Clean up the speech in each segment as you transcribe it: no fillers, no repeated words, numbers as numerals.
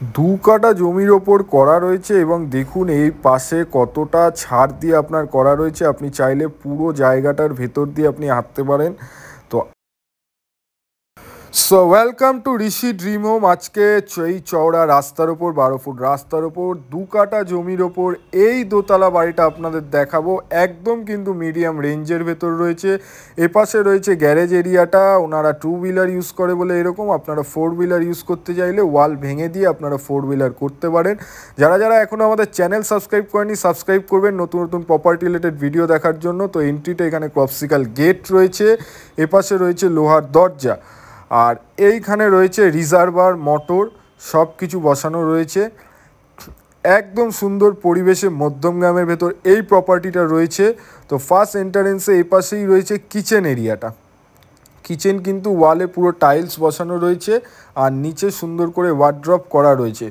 দু কাটা জমির ওপর করা রয়েছে এবং দেখুন এই পাশে কতটা ছাড় দিয়ে আপনার করা রয়েছে। আপনি চাইলে পুরো জায়গাটার ভেতর দিয়ে আপনি হাঁটতে পারেন। তো welcome to Rishi dream home. আজকে এই চওড়া রাস্তার ওপর 12 ফুট রাস্তার ওপর দু কাটা জমির ওপর এই দোতলা বাড়িটা আপনাদের দেখাবো। একদম কিন্তু মিডিয়াম রেঞ্জের ভেতর রয়েছে। এপাশে রয়েছে গ্যারেজ এরিয়াটা, ওনারা 2 হুইলার ইউজ করে বলে এরকম। আপনারা 4 হুইলার ইউজ করতে চাইলে ওয়াল ভেঙে দিয়ে আপনারা 4 হুইলার করতে পারেন। যারা যারা এখনও আমাদের চ্যানেল সাবস্ক্রাইব করেনি সাবস্ক্রাইব করবেন নতুন নতুন প্রপার্টি রিলেটেড ভিডিও দেখার জন্য। তো এন্ট্রিটা এখানে ক্রপসিকাল গেট রয়েছে, এপাশে রয়েছে লোহার দরজা, আর এইখানে রয়েছে রিজার্ভার, মোটর সব কিছু বসানো রয়েছে। একদম সুন্দর পরিবেশে মধ্যমগ্রামের ভেতর এই প্রপার্টিটা রয়েছে। তো ফার্স্ট এন্টারেন্সে এই পাশেই রয়েছে কিচেন এরিয়াটা। কিচেন কিন্তু ওয়ালে পুরো টাইলস বসানো রয়েছে আর নিচে সুন্দর করে ওয়ার্ড্রপ করা রয়েছে।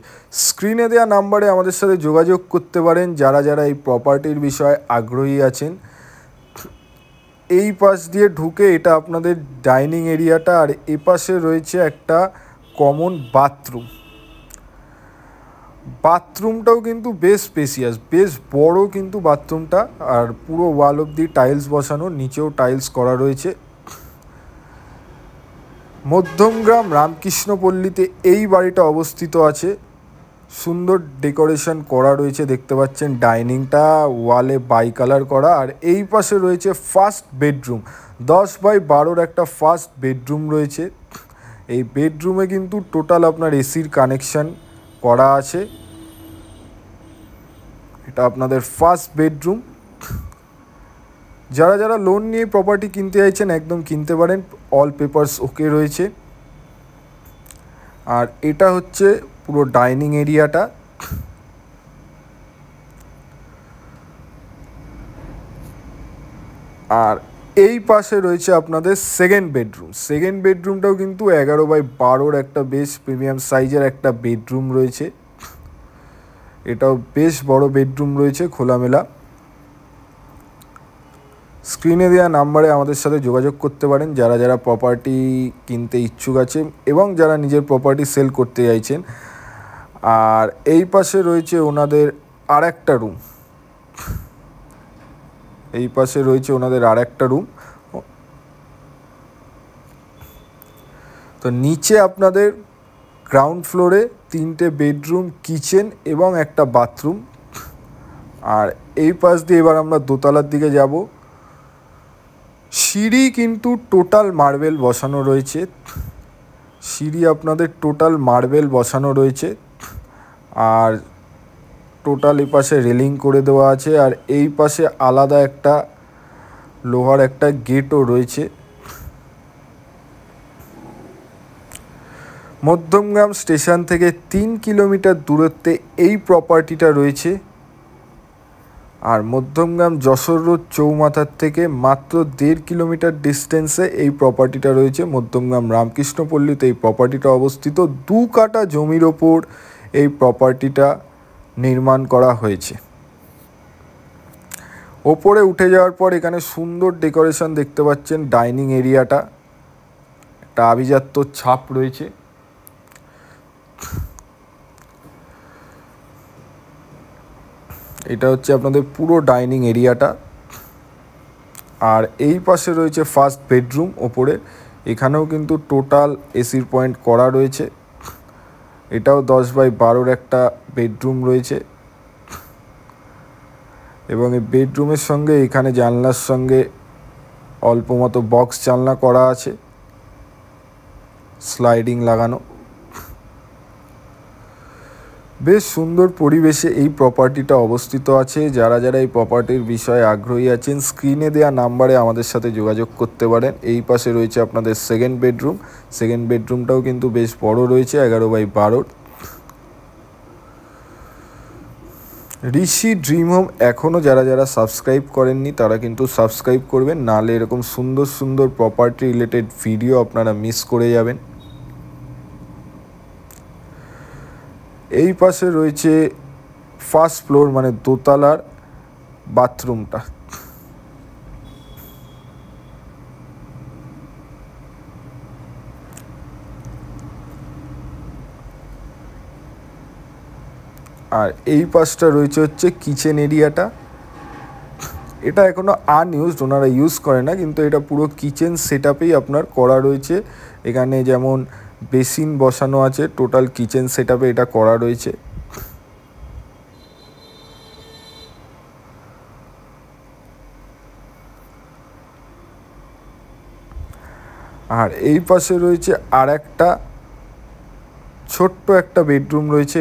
স্ক্রিনে দেওয়া নাম্বারে আমাদের সাথে যোগাযোগ করতে পারেন যারা যারা এই প্রপার্টির বিষয়ে আগ্রহী আছেন। এই পাশ দিয়ে ঢুকে এটা আপনাদের ডাইনিং এরিয়াটা, আর এপাশে রয়েছে একটা কমন বাথরুম। বাথরুমটাও কিন্তু বেশ স্পেসিয়াস, বেশ বড় কিন্তু বাথরুমটা, আর পুরো ওয়াল অবধি টাইলস বসানো, নিচেও টাইলস করা রয়েছে। মধ্যমগ্রাম রামকৃষ্ণপল্লীতে এই বাড়িটা অবস্থিত আছে। সুন্দর ডেকোরেশন করা রয়েছে, দেখতে পাচ্ছেন ডাইনিংটা ওয়ালে বাই কালার করা। আর এই পাশে রয়েছে ফার্স্ট বেডরুম, 10x12 একটা ফার্স্ট বেডরুম রয়েছে। এই বেডরুমে কিন্তু টোটাল আপনার এসির কানেকশান করা আছে। এটা আপনাদের ফার্স্ট বেডরুম। যারা যারা লোন নিয়ে প্রপার্টি কিনতে চাইছেন একদম কিনতে পারেন, অল পেপারস ওকে রয়েছে। আর এটা হচ্ছে পুরো ডাইনিং এরিয়াটা। আর এই পাশে রয়েছে আপনাদের সেকেন্ড বেডরুম। সেকেন্ড বেডরুমটাও কিন্তু 11x12 একটা বেশ প্রিমিয়াম সাইজের একটা বেডরুম রয়েছে। এটাও বেশ বড় বেডরুম রয়েছে, খোলামেলা। স্ক্রিনে দেওয়া নাম্বারে আমাদের সাথে যোগাযোগ করতে পারেন যারা যারা প্রপার্টি কিনতে ইচ্ছুক আছে এবং যারা নিজের প্রপার্টি সেল করতে চাইছেন। আর এই পাশে রয়েছে ওনাদের আর একটা রুম, এই পাশে রয়েছে ওনাদের আর একটা রুম। তো নিচে আপনাদের গ্রাউন্ড ফ্লোরে 3টে বেডরুম, কিচেন এবং একটা বাথরুম। আর এই পাশ দিয়ে এবার আমরা দোতলার দিকে যাব। সিঁড়ি কিন্তু টোটাল মার্বেল বসানো রয়েছে, সিঁড়ি আপনাদের টোটাল মার্বেল বসানো রয়েছে। আর টোটাল এই পাশে রেলিং করে দেওয়া আছে। আর এই পাশে আলাদা একটা লোহার একটা গেটও রয়েছে। মধ্যমগ্রাম স্টেশন থেকে 3 কিলোমিটার দূরত্বে এই প্রপার্টিটা রয়েছে। আর মধ্যমগ্রাম যশোর রোড চৌমাথার থেকে মাত্র 1.5 কিলোমিটার ডিস্টেন্সে এই প্রপার্টিটা রয়েছে। মধ্যমগ্রাম রামকৃষ্ণপল্লীতে এই প্রপার্টিটা অবস্থিত। 2 কাটা জমির ওপর এই প্রপার্টিটা নির্মাণ করা হয়েছে। ওপরে উঠে যাওয়ার পর এখানে সুন্দর ডেকোরেশন দেখতে পাচ্ছেন। ডাইনিং এরিয়াটা একটা আভিজাত্য ছাপ রয়েছে। এটা হচ্ছে আপনাদের পুরো ডাইনিং এরিয়াটা। আর এই পাশে রয়েছে ফার্স্ট বেডরুম ওপরে, এখানেও কিন্তু টোটাল এসির পয়েন্ট করা রয়েছে। এটাও 10x12 একটা বেডরুম রয়েছে এবং এই বেডরুমের সঙ্গে এখানে জানলার সঙ্গে অল্প মতো বক্স জানলা করা আছে, স্লাইডিং লাগানো। বেশ সুন্দর পরিবেশে এই প্রপার্টিটা অবস্থিত আছে। যারা যারা এই প্রপার্টির বিষয়ে আগ্রহী আছেন স্ক্রিনে দেওয়া নাম্বারে আমাদের সাথে যোগাযোগ করতে পারেন। এই পাশে রয়েছে আপনাদের সেকেন্ড বেডরুম। সেকেন্ড বেডরুমটাও কিন্তু বেশ বড় রয়েছে, 11x12। ঋষি ড্রিম হোম এখনও যারা যারা সাবস্ক্রাইব করেননি তারা কিন্তু সাবস্ক্রাইব করবেন, নাহলে এরকম সুন্দর সুন্দর প্রপার্টি রিলেটেড ভিডিও আপনারা মিস করে যাবেন। এই পাশে রয়েছে ফার্স্ট ফ্লোর মানে দোতলার বাথরুমটা। আর এই পাশটা রয়েছে হচ্ছে কিচেন এরিয়াটা। এটা এখনও আনইউজড, ওনারা ইউজ করে না, কিন্তু এটা পুরো কিচেন সেটআপেই আপনার করা রয়েছে। এখানে যেমন বেসিন বসানো আছে, টোটাল কিচেন সেটআপে এটা করা রয়েছে। আর এই পাশে রয়েছে আর একটা ছোট্ট একটা বেডরুম রয়েছে।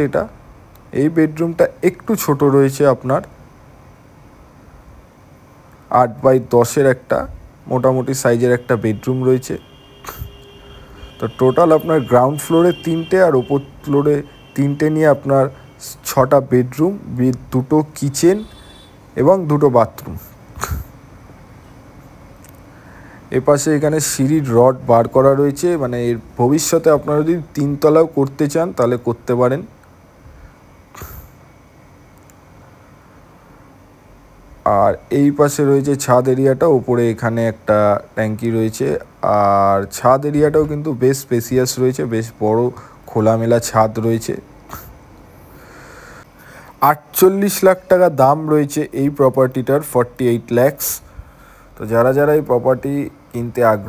এই বেডরুমটা একটু ছোট রয়েছে, আপনার 8x10 একটা মোটামুটি সাইজের একটা বেডরুম রয়েছে। তো টোটাল আপনার গ্রাউন্ড ফ্লোরে 3টে আর ওপর ফ্লোরে 3টে নিয়ে আপনার 6টা বেডরুম, 2টো কিচেন এবং 2টো বাথরুম। এপাশে এখানে সিঁড়ির রড বার করা রয়েছে, মানে এর ভবিষ্যতে আপনারা যদি 3 তলাও করতে চান তাহলে করতে পারেন। আর এই পাশে রয়েছে ছাদ এরিয়াটা, ওপরে এখানে একটা ট্যাঙ্কি রয়েছে। আর ছাদ এরিয়াটাও কিন্তু বেশ স্পেসিয়াস রয়েছে, বেশ বড় খোলামেলা ছাদ রয়েছে। 48 লাখ টাকা দাম রয়েছে এই প্রপার্টিটার, 48 lakhs। তো যারা এই প্রপার্টি কিনতে আগ্রহী